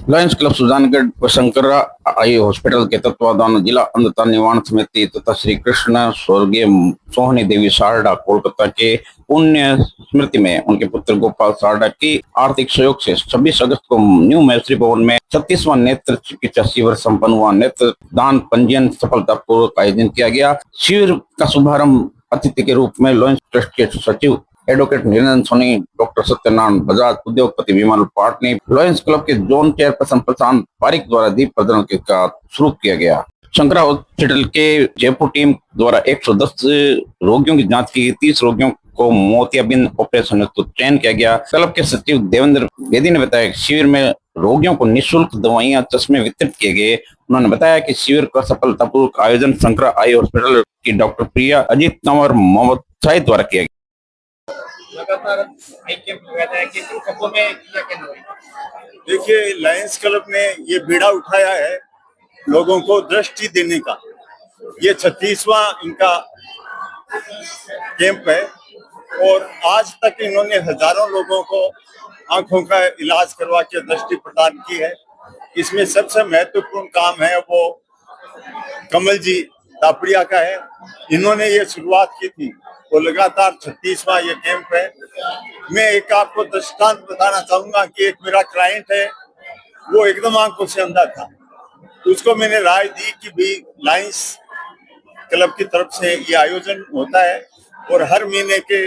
Lions club Sujangarh व Shankara eye hospital के तत्वाधान जिला अंधता निवारण समिति तथा श्री कृष्ण स्वर्गीय सोहनी देवी सारडा कोलकाता के पुण्य स्मृति में उनके पुत्र गोपाल सारडा की आर्थिक सहयोग से 26 अगस्त को न्यू मैत्री भवन में 36वां नेत्र चिकित्सा शिविर संपन्न हुआ। नेत्र दान पंजीयन सफलतापूर्वक आयोजन किया गया। शिविर का शुभारंभ अतिथि के रूप में लॉयंस ट्रस्ट के सचिव एडवोकेट निरंजन सोनी, डॉक्टर सत्यनारायण बजाज, उद्योगपति विमल पाटनी, लॉयंस क्लब के जोन चेयरपर्सन प्रशांत पारिक द्वारा दीप प्रज्वलन के साथ शुरू किया गया। शंकरा हॉस्पिटल के जयपुर टीम द्वारा 110 रोगियों की जांच की। 30 रोगियों को मोतियाबिंद ऑपरेशन हेतु चयन किया गया। क्लब के सचिव देवेंद्र बेदी ने बताया कि शिविर में रोगियों को निःशुल्क दवाइयां, चश्मे वितरित किए गए। उन्होंने बताया कि शिविर का सफलतापूर्वक आयोजन शंकरा आई हॉस्पिटल की डॉक्टर प्रिया, अजीत कंवर, मोहम्मद शाहिद द्वारा किया गया। लगातार कैंप लगाया है कि शब्दों में क्या कहना है? देखिए, लायंस क्लब ने ये बीड़ा उठाया है लोगों को दृष्टि देने का। ये 36वां इनका कैंप है और आज तक इन्होंने हजारों लोगों को आंखों का इलाज करवा के दृष्टि प्रदान की है। इसमें सबसे महत्वपूर्ण काम है वो कमल जी तापड़िया का है। इन्होंने ये शुरुआत की थी वो लगातार 36वां ये कैंप है। मैं एक आपको दृष्टांत बताना चाहूंगा कि एक मेरा क्लाइंट है, वो एकदम आंखों से अंधा था। उसको मैंने राय दी कि भी लायंस क्लब की तरफ से ये आयोजन होता है और हर महीने के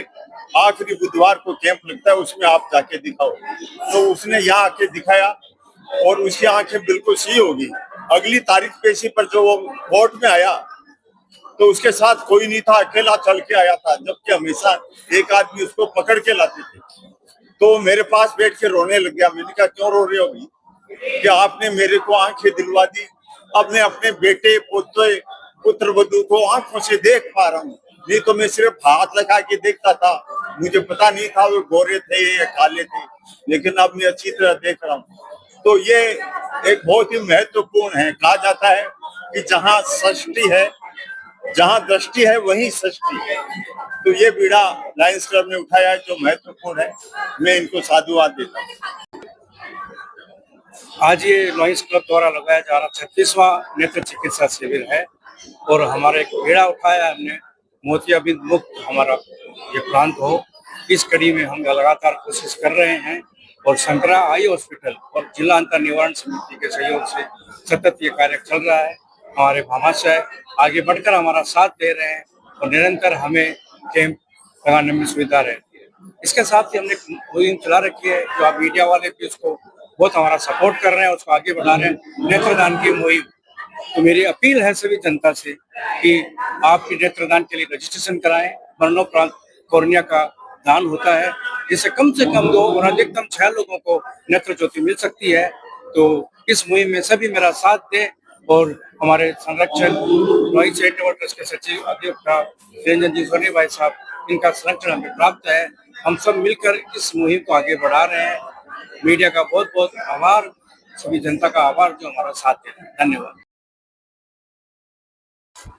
आखिरी बुधवार को कैंप लगता है, उसमें आप जाके दिखाओ। तो उसने यहाँ आके दिखाया और उसकी आंखें बिल्कुल सही होगी। अगली तारीख पेशी पर जो वो कोर्ट में आया तो उसके साथ कोई नहीं था, अकेला चल के आया था, जबकि हमेशा एक आदमी उसको पकड़ के लाते थे। तो मेरे पास बैठ के रोने लग गया। मैंने कहा, क्यों रो रहे हो भाई? कि आपने मेरे को आंखें दिलवा दी, अब मैं अपने बेटे पोते पुत्र वधू को आंखों से देख पा रहा हूँ। नहीं तो मैं सिर्फ हाथ लगा के देखता था, मुझे पता नहीं था वो गोरे थे या काले थे, लेकिन अब मैं अच्छी तरह देख रहा हूँ। तो ये एक बहुत ही महत्वपूर्ण है। कहा जाता है कि जहाँ सृष्टि है, जहाँ दृष्टि है वहीं सृष्टि है। तो ये बीड़ा लायंस क्लब ने उठाया है जो महत्वपूर्ण है। मैं इनको साधुवाद देता हूँ। आज ये लॉयंस क्लब द्वारा लगाया जा रहा 36वां नेत्र चिकित्सा शिविर है और हमारे एक बीड़ा उठाया है हमने, मोतियाबिंद मुक्त हमारा ये प्रांत हो। इस कड़ी में हम लगातार कोशिश कर रहे हैं और शंकरा आई हॉस्पिटल और जिला अंतर निवारण समिति के सहयोग से सतत ये कार्य चल रहा है। हमारे भामाशाह आगे बढ़कर हमारा साथ दे रहे हैं और निरंतर हमें कैंप लगाने में सुविधा रहती है। इसके साथ ही हमने मुहिम चला रखी है, जो आप मीडिया वाले भी उसको बहुत हमारा सपोर्ट कर रहे हैं, उसको आगे बढ़ा रहे हैं। नेत्रदान की मुहिम, तो मेरी अपील है सभी जनता से कि आप नेत्रदान के लिए रजिस्ट्रेशन कराएं। मरणोपरांत कॉर्निया का दान होता है, जिससे कम से कम 2 और अधिकतम 6 लोगों को नेत्र ज्योति मिल सकती है। तो इस मुहिम में सभी मेरा साथ दें और हमारे संरक्षण लॉयंस चैरिटेबल ट्रस्ट के सचिव अध्यक्ष निरंजन जी सोनी भाई साहब, इनका संरक्षण हमें प्राप्त है। हम सब मिलकर इस मुहिम को आगे बढ़ा रहे हैं। मीडिया का बहुत बहुत आभार, सभी जनता का आभार जो हमारा साथ दे रहे हैं। धन्यवाद।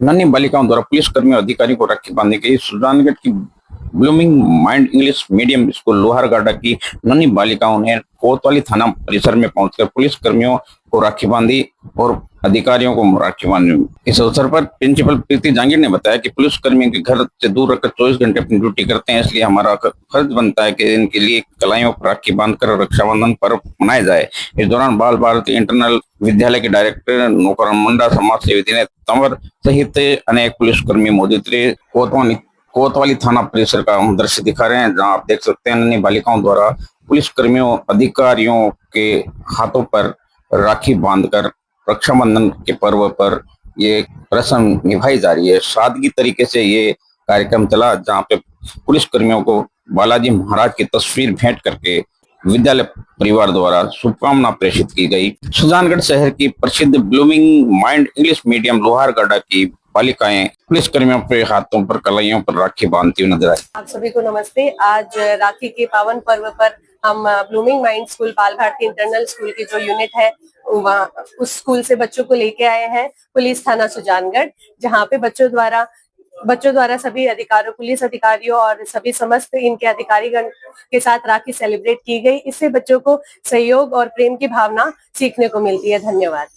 नन्ही बालिकाओं द्वारा पुलिस कर्मियों और अधिकारियों को राखी बांधने के लिए सुजानगढ़ की blooming mind English medium school Lohargada की नन्ही बालिकाओं ने कोतवाली थाना परिसर में पहुंचकर पुलिस कर्मियों को राखी बांधी और अधिकारियों को राखी बांधी। इस अवसर पर प्रिंसिपल प्रीति जांगीर ने बताया कि पुलिस कर्मियों के घर से दूर रखकर 24 घंटे अपनी ड्यूटी करते हैं, इसलिए हमारा फर्ज बनता है कि इनके लिए कलाइयों पर राखी बांधकर रक्षाबंधन पर्व मनाया जाए। इस दौरान बाल भारती इंटरनल विद्यालय के डायरेक्टर नौकर मुंडा, समाज सेवी दिनेश तंवर सहित अनेक पुलिसकर्मी मौजूद रहे। कोतवाली थाना परिसर का हम दृश्य दिखा रहे हैं, जहां आप देख सकते हैं नन्ही बालिकाओं द्वारा पुलिस कर्मियों अधिकारियों के हाथों पर राखी बांधकर रक्षाबंधन के पर्व पर ये रस्म निभाई जा रही है। सादगी तरीके से ये कार्यक्रम चला, जहां पे पुलिस कर्मियों को बालाजी महाराज की तस्वीर भेंट करके विद्यालय परिवार द्वारा शुभकामना प्रेषित की गई। सुजानगढ़ शहर की प्रसिद्ध ब्लूमिंग माइंड इंग्लिश मीडियम लोहारगाड़ा की बालिकाएं पुलिस कर्मियों के हाथों पर कलाइयों पर राखी बांधती हुई नजर आई। आप सभी को नमस्ते। आज राखी के पावन पर्व पर हम ब्लूमिंग माइंड स्कूल बाल भारती इंटरनल स्कूल की जो यूनिट है उस स्कूल से बच्चों को लेके आए हैं पुलिस थाना सुजानगढ़, जहाँ पे बच्चों द्वारा बच्चों द्वारा सभी अधिकारियों, पुलिस अधिकारियों और सभी समस्त इनके अधिकारीगण के साथ राखी सेलिब्रेट की गई। इससे बच्चों को सहयोग और प्रेम की भावना सीखने को मिलती है। धन्यवाद।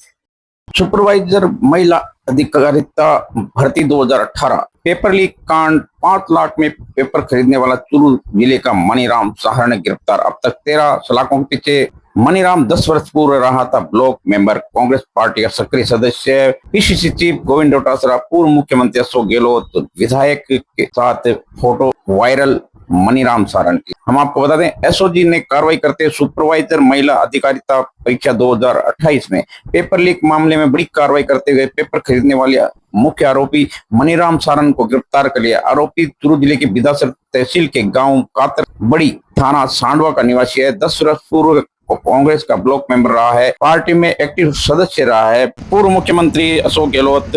सुपरवाइजर महिला अधिकारिता भर्ती 2018 पेपर लीक कांड 5 लाख में पेपर खरीदने वाला चूरू जिले का मनीराम सहारण गिरफ्तार। अब तक 13 सलाखों के पीछे मनीराम 10 वर्ष पूर्व रहा था ब्लॉक मेंबर, कांग्रेस पार्टी का सक्रिय सदस्य, पीसीसी चीफ गोविंद डोटासरा, पूर्व मुख्यमंत्री अशोक गहलोत, विधायक के साथ फोटो वायरल मनीराम सारण की। हम आपको बता दें, एसओजी ने कार्रवाई करते सुपरवाइजर महिला अधिकारिता परीक्षा 2028 में पेपर लीक मामले में बड़ी कार्रवाई करते हुए पेपर खरीदने वाले मुख्य आरोपी मनीराम सारण को गिरफ्तार कर लिया। आरोपी चूरू जिले के बिदासर तहसील के गांव कातर बड़ी थाना सांडवा का निवासी है। 10 वर्ष पूर्व कांग्रेस का ब्लॉक मेंबर रहा है, पार्टी में एक्टिव सदस्य रहा है। पूर्व मुख्यमंत्री अशोक गहलोत,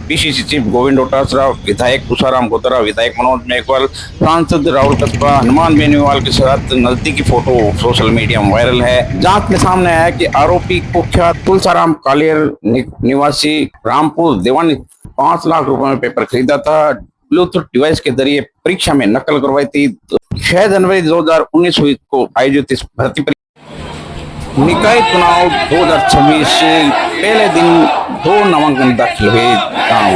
पीसीसी चीफ गोविंद डोटासरा, विधायक तुषाराम गोतरा, विधायक मनोज मेघवाल, सांसद राहुल कस्बा, हनुमान बेनीवाल के साथ नजदीकी फोटो सोशल मीडिया में वायरल है। जांच में सामने आया कि आरोपी कुख्यात तुलसाराम कालियर निवासी रामपुर देवानी 5 लाख रुपए में पेपर खरीदा था। ब्लूटूथ डिवाइस के जरिए परीक्षा में नकल करवाई थी। 6 जनवरी 2019 को आयोजित इस भर्ती निकाय चुनाव 2026 से पहले दिन 2 नामांकन दाखिल हुए।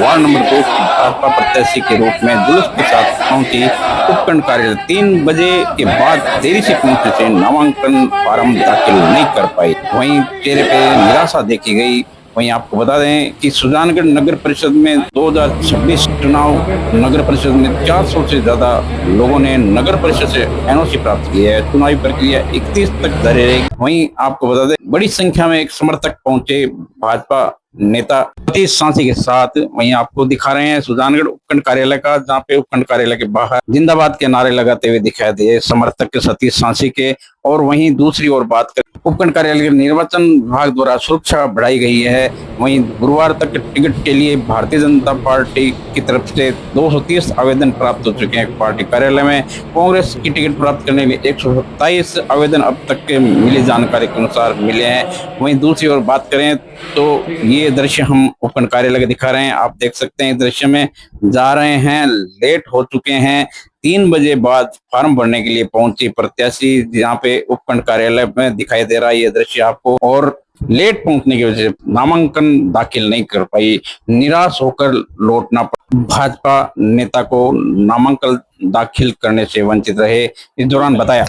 वार्ड नंबर 2 की भाजपा प्रत्याशी के रूप में जुलूस के साथ पहुंची उपखंड कार्यालय। 3 बजे के बाद देरी से पहुंचने से नामांकन फार्म दाखिल नहीं कर पाई। वहीं चेहरे पे निराशा देखी गई। वहीं आपको बता दें कि सुजानगढ़ नगर परिषद में 2026 चुनाव नगर परिषद में 400 से ज्यादा लोगों ने नगर परिषद से एनओसी प्राप्त की है। चुनावी प्रक्रिया 31 तक जारी रहेगी। वहीं आपको बता दें, बड़ी संख्या में एक समर्थक पहुंचे भाजपा नेता सतीश सांसी के साथ। वहीं आपको दिखा रहे हैं सुजानगढ़ उपखंड कार्यालय का, जहाँ पे उपखंड कार्यालय के बाहर जिंदाबाद के नारे लगाते हुए दिखाई दिए समर्थक के सतीश सांसी के। और वहीं दूसरी ओर बात करें, उपखंड कार्यालय के निर्वाचन विभाग द्वारा सुरक्षा बढ़ाई गई है। वहीं गुरुवार तक टिकट के लिए भारतीय जनता पार्टी की तरफ से 230 आवेदन प्राप्त हो चुके हैं पार्टी कार्यालय में। कांग्रेस की टिकट प्राप्त करने के लिए 127 आवेदन अब तक के मिली जानकारी के अनुसार मिले हैं। वहीं दूसरी ओर बात करें तो ये दृश्य हम उपखंड कार्यालय का दिखा रहे हैं। आप देख सकते हैं दृश्य में जा रहे हैं, लेट हो चुके हैं। 3 बजे बाद फॉर्म भरने के लिए पहुंची प्रत्याशी, जहाँ पे उपखंड कार्यालय में दिखाई दे रहा है ये दृश्य आपको। और लेट पहुंचने की वजह से नामांकन दाखिल नहीं कर पाई, निराश होकर लौटना पड़ा। भाजपा नेता को नामांकन दाखिल करने से वंचित रहे। इस दौरान बताया,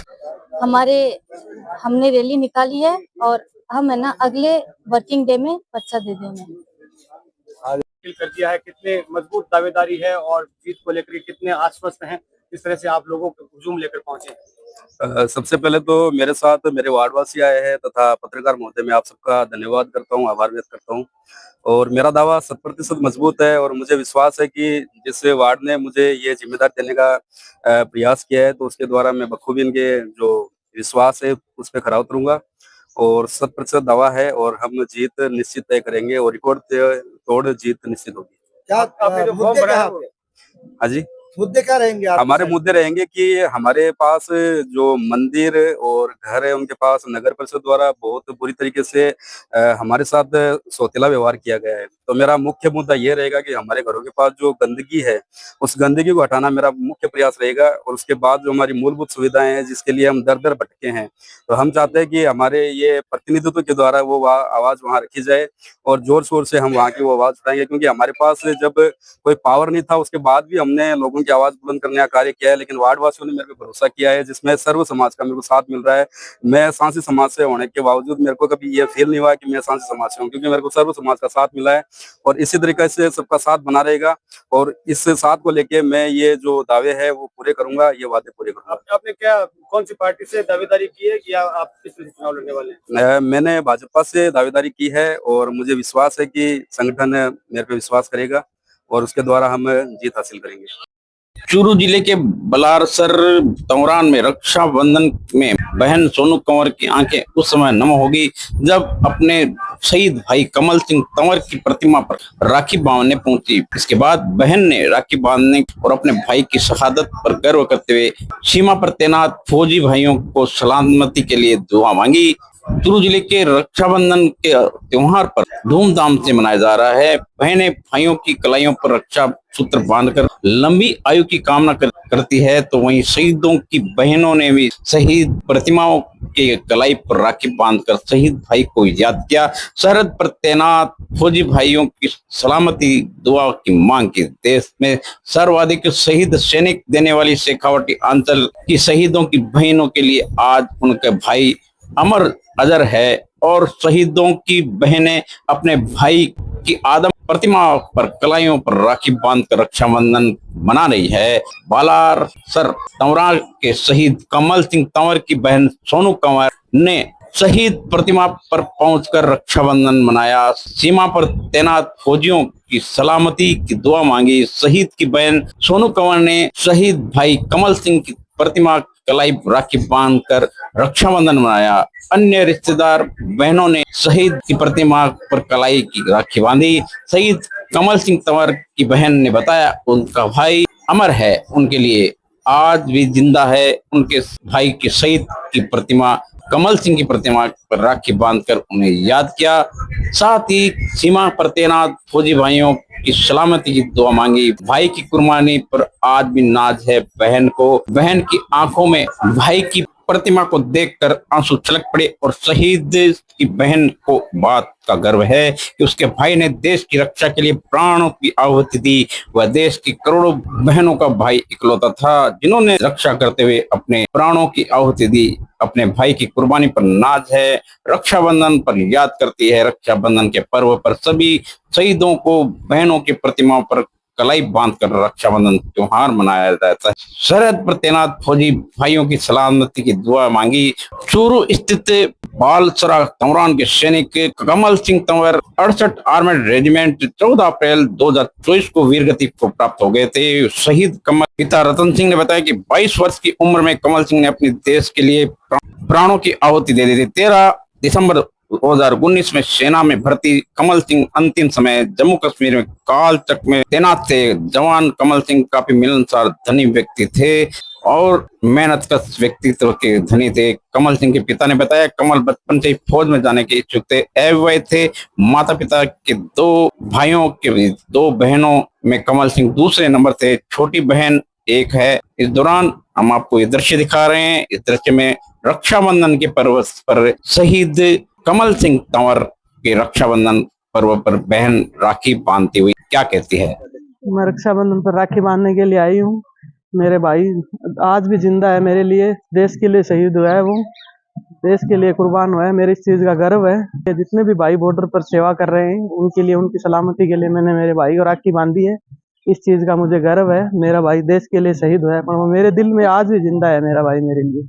हमने रैली निकाली है और हम है ना अगले वर्किंग डे में पर्चा दे देंगे। कर दिया है, कितने मजबूत दावेदारी है और जीत को लेकर कितने आश्वस्त हैं, किस तरह से आप लोगों को हुजूम लेकर पहुंचे? सबसे पहले तो मेरे साथ मेरे वार्डवासी आए हैं तथा पत्रकार महोदय, मैं आप सबका धन्यवाद करता हूं, आभार व्यक्त करता हूं। और मेरा दावा 100% मजबूत है और मुझे विश्वास है कि जिस वार्ड ने मुझे ये जिम्मेदारी देने का प्रयास किया है तो उसके द्वारा मैं बखूबी इनके जो विश्वास है उस पर खरा उतरूंगा और 100% दावा है और हम जीत निश्चित तय करेंगे और रिकॉर्ड तोड़ जीत निश्चित होगी। क्या आपने जो फॉर्म भरा है? हाँ जी, मुद्दे क्या रहेंगे? हमारे मुद्दे रहेंगे कि हमारे पास जो मंदिर और घर है उनके पास नगर परिषद द्वारा बहुत बुरी तरीके से हमारे साथ सौतेला व्यवहार किया गया है। तो मेरा मुख्य मुद्दा ये रहेगा कि हमारे घरों के पास जो गंदगी है उस गंदगी को हटाना मेरा मुख्य प्रयास रहेगा। और उसके बाद जो हमारी मूलभूत सुविधाएं हैं जिसके लिए हम दर दर भटके हैं, तो हम चाहते हैं कि हमारे ये प्रतिनिधित्व के द्वारा वो आवाज वहाँ रखी जाए और जोर शोर से हम वहाँ की वो आवाज उठाएंगे। क्योंकि हमारे पास जब कोई पावर नहीं था उसके बाद भी हमने लोगों की आवाज बुलंद करने का कार्य किया है, लेकिन वार्ड वासियों ने मेरे को भरोसा किया है जिसमें सर्व समाज का मेरे को साथ मिल रहा है। मैं सांसी समाज से होने के बावजूद मेरे को कभी ये फील नहीं हुआ कि मैं सांसी समाज से हूँ, क्योंकि मेरे को सर्व समाज का साथ मिला है और इसी तरीके से सबका साथ बना रहेगा। और इस साथ को लेके मैं ये जो दावे है वो पूरे करूंगा, ये वादे पूरे करूंगा। आपने क्या कौन सी पार्टी से दावेदारी की है कि आप किस तरह से चुनाव लड़ने वाले हैं? मैंने भाजपा से दावेदारी की है और मुझे विश्वास है कि संगठन मेरे पे विश्वास करेगा और उसके द्वारा हम जीत हासिल करेंगे। चूरू जिले के बलारसर तवरान में रक्षाबंधन में बहन सोनू कंवर की आंखें उस समय नम होगी जब अपने शहीद भाई कमल सिंह तंवर की प्रतिमा पर राखी बांधने पहुंची। इसके बाद बहन ने राखी बांधने और अपने भाई की शहादत पर गर्व करते हुए सीमा पर तैनात फौजी भाइयों को सलामती के लिए दुआ मांगी। चूरू जिले के रक्षाबंधन के त्योहार पर धूमधाम से मनाया जा रहा है। बहनें भाइयों की कलाइयों पर रक्षा सूत्र बांधकर लंबी आयु की कामना करती है, तो वहीं शहीदों की बहनों ने भी शहीद प्रतिमाओं के कलाई पर राखी बांधकर शहीद भाई को याद किया। सरहद पर तैनात फौजी भाइयों की सलामती दुआ की मांग की। देश में सर्वाधिक शहीद सैनिक देने वाली शेखावटी अंचल की शहीदों की बहनों के लिए आज उनके भाई अमर अजर है और शहीदों की बहनें अपने भाई की आदम प्रतिमा पर कलाइयों पर राखी बांधकर रक्षाबंधन मना रही है। बालासर तंवरा के शहीद कमल सिंह तंवर की बहन सोनू कंवर ने शहीद प्रतिमा पर पहुंचकर रक्षाबंधन मनाया। सीमा पर तैनात फौजियों की सलामती की दुआ मांगी। शहीद की बहन सोनू कंवर ने शहीद भाई कमल सिंह की प्रतिमा कलाई राखी बांधकर रक्षाबंधन मनाया। अन्य रिश्तेदार बहनों ने शहीद की प्रतिमा पर कलाई की राखी बांधी। शहीद कमल सिंह तंवर की बहन ने बताया उनका भाई अमर है, उनके लिए आज भी जिंदा है। उनके भाई की शहीद की प्रतिमा कमल सिंह की प्रतिमा पर राखी बांधकर उन्हें याद किया। साथ ही सीमा पर तैनात फौजी भाइयों की सलामती की दुआ मांगी। भाई की कुर्बानी पर आज भी नाज है बहन को। बहन की आंखों में भाई की प्रतिमा को देखकर आंसू छलक पड़े और शहीद की बहन को बात का गर्व है कि उसके भाई ने देश की रक्षा के लिए प्राणों की आहुति दी। वह देश की करोड़ों बहनों का भाई इकलौता था जिन्होंने रक्षा करते हुए अपने प्राणों की आहुति दी। अपने भाई की कुर्बानी पर नाज है। रक्षाबंधन पर याद करती है। रक्षाबंधन के पर्व पर सभी शहीदों को बहनों की प्रतिमाओं पर कलाई बांधकर रक्षाबंधन त्योहार मनाया जाता है। सरहद पर तैनात फौजी भाइयों की सलामती की दुआ मांगी। चूरू स्थित बालसरा तंवरान के सैनिक कमल सिंह तंवर 68 आर्मर्ड रेजिमेंट 14 अप्रैल 2024 को वीरगति को प्राप्त हो गए थे। शहीद कमल पिता रतन सिंह ने बताया कि 22 वर्ष की उम्र में कमल सिंह ने अपने देश के लिए प्राणों की आहुति दे दी थी। 13 दिसंबर 2019 में सेना में भर्ती कमल सिंह अंतिम समय जम्मू कश्मीर में कालचक में तैनात थे। जवान कमल सिंह काफी मिलनसार धनी व्यक्ति थे और मेहनतकश व्यक्तित्व के धनी थे। कमल सिंह के पिता ने बताया कमल बचपन से ही फौज में जाने के इच्छुक थे। अविवाहित थे। माता पिता के 2 भाइयों के 2 बहनों में कमल सिंह दूसरे नंबर थे। छोटी बहन एक है। इस दौरान हम आपको ये दृश्य दिखा रहे हैं। इस दृश्य में रक्षाबंधन के पर्व पर शहीद कमल सिंह तंवर के रक्षाबंधन पर्व पर बहन राखी बांधती हुई क्या कहती है। मैं रक्षाबंधन पर राखी बांधने के लिए आई हूँ। मेरे भाई आज भी जिंदा है मेरे लिए। देश के लिए शहीद हुआ है, वो देश के लिए कुर्बान हुआ है। मेरे इस चीज का गर्व है। जितने भी भाई बॉर्डर पर सेवा कर रहे हैं उनके लिए, उनकी सलामती के लिए मैंने मेरे भाई को राखी बांधी है। इस चीज का मुझे गर्व है। मेरा भाई देश के लिए शहीद हुआ है, पर वो मेरे दिल में आज भी जिंदा है मेरा भाई मेरे लिए।